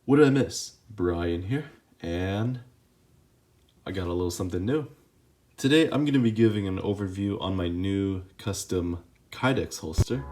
What did I miss? Brian here, and I got a little something new. Today I'm going to be giving an overview on my new custom Kydex holster.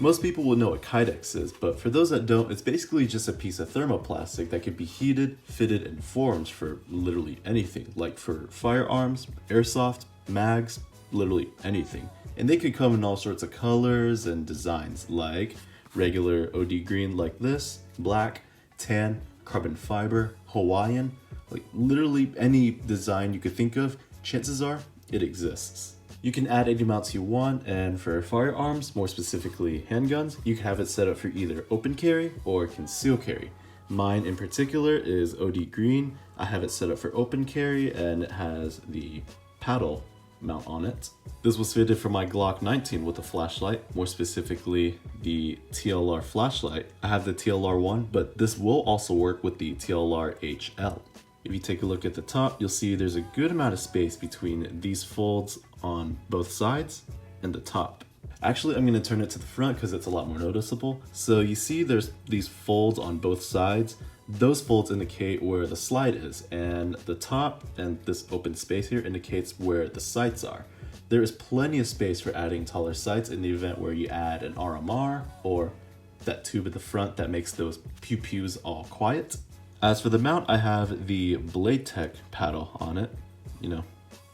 Most people will know what Kydex is, but for those that don't, it's basically just a piece of thermoplastic that could be heated, fitted, and formed for literally anything, like for firearms, airsoft, mags, literally anything. And they could come in all sorts of colors and designs, like regular OD green like this, black, tan, carbon fiber, Hawaiian, like literally any design you could think of, chances are it exists. You can add any mounts you want, and for firearms, more specifically handguns, you can have it set up for either open carry or conceal carry. Mine in particular is OD green. I have it set up for open carry and it has the paddle mount on it. This was fitted for my Glock 19 with a flashlight, more specifically the TLR flashlight. I have the TLR 1, but this will also work with the TLR HL. If you take a look at the top, you'll see there's a good amount of space between these folds on both sides and the top. Actually, I'm going to turn it to the front because it's a lot more noticeable. So you see there's these folds on both sides. Those folds indicate where the slide is, and the top and this open space here indicates where the sights are. There is plenty of space for adding taller sights in the event where you add an RMR or that tube at the front that makes those pew-pews all quiet. As for the mount, I have the Blade Tech paddle on it. You know,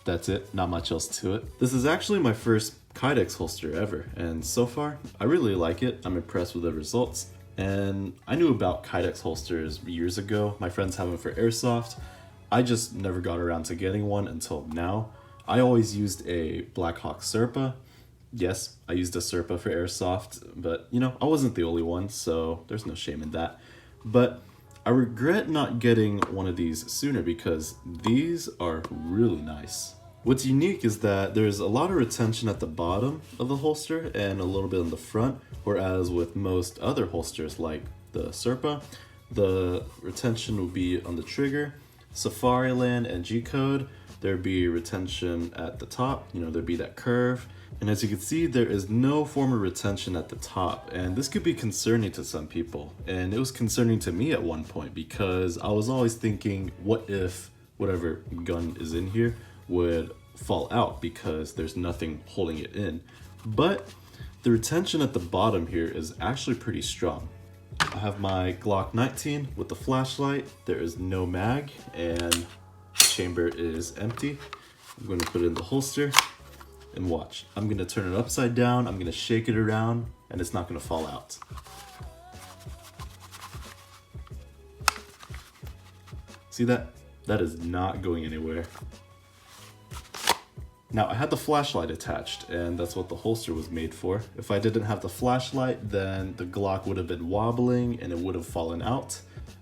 that's it, not much else to it. This is actually my first Kydex holster ever, and so far, I really like it. I'm impressed with the results. And I knew about Kydex holsters years ago. My friends have them for airsoft. I just never got around to getting one until now. I always used a Blackhawk Serpa. Yes, I used a Serpa for airsoft, but you know, I wasn't the only one, so there's no shame in that. But I regret not getting one of these sooner because these are really nice. What's unique is that there's a lot of retention at the bottom of the holster and a little bit in the front, whereas with most other holsters like the Serpa, the retention will be on the trigger. Safariland and G-Code, there'd be retention at the top, you know, there'd be that curve. And as you can see, there is no form of retention at the top, and this could be concerning to some people. And it was concerning to me at one point because I was always thinking, what if whatever gun is in here would fall out because there's nothing holding it in. But the retention at the bottom here is actually pretty strong. I have my Glock 19 with the flashlight. There is no mag and the chamber is empty. I'm going to put it in the holster. And watch, I'm going to turn it upside down, I'm going to shake it around, and it's not going to fall out. See that? That is not going anywhere. Now, I had the flashlight attached, and that's what the holster was made for. If I didn't have the flashlight, then the Glock would have been wobbling and it would have fallen out.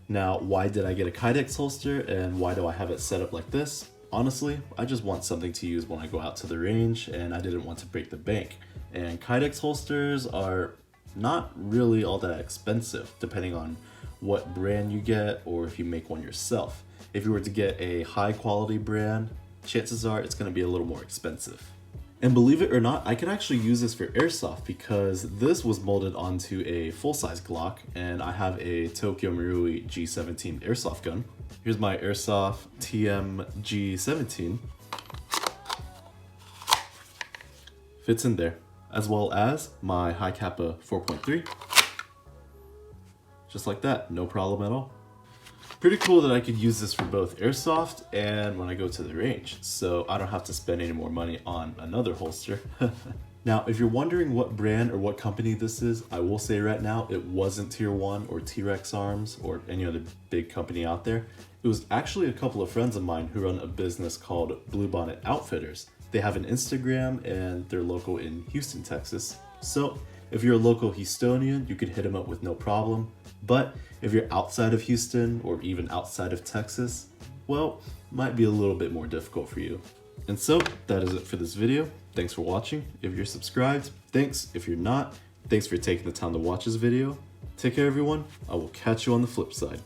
Now, why did I get a Kydex holster, and why do I have it set up like this? Honestly, I just want something to use when I go out to the range, and I didn't want to break the bank. And Kydex holsters are not really all that expensive, depending on what brand you get or if you make one yourself. If you were to get a high quality brand, chances are it's going to be a little more expensive. And believe it or not, I could actually use this for airsoft because this was molded onto a full-size Glock, and I have a Tokyo Marui G17 airsoft gun. Here's my airsoft TM G17. Fits in there, as well as my High Kappa 4.3. Just like that, no problem at all. Pretty cool that I could use this for both airsoft and when I go to the range, so I don't have to spend any more money on another holster. Now, if you're wondering what brand or what company this is, I will say right now, it wasn't Tier 1 or T-Rex Arms or any other big company out there. It was actually a couple of friends of mine who run a business called Bluebonnet Outfitters. They have an Instagram and they're local in Houston, Texas. So if you're a local Houstonian, you could hit them up with no problem. But if you're outside of Houston or even outside of Texas, well, might be a little bit more difficult for you. And so that is it for this video. Thanks for watching. If you're subscribed, thanks. If you're not, thanks for taking the time to watch this video. Take care, everyone. I will catch you on the flip side.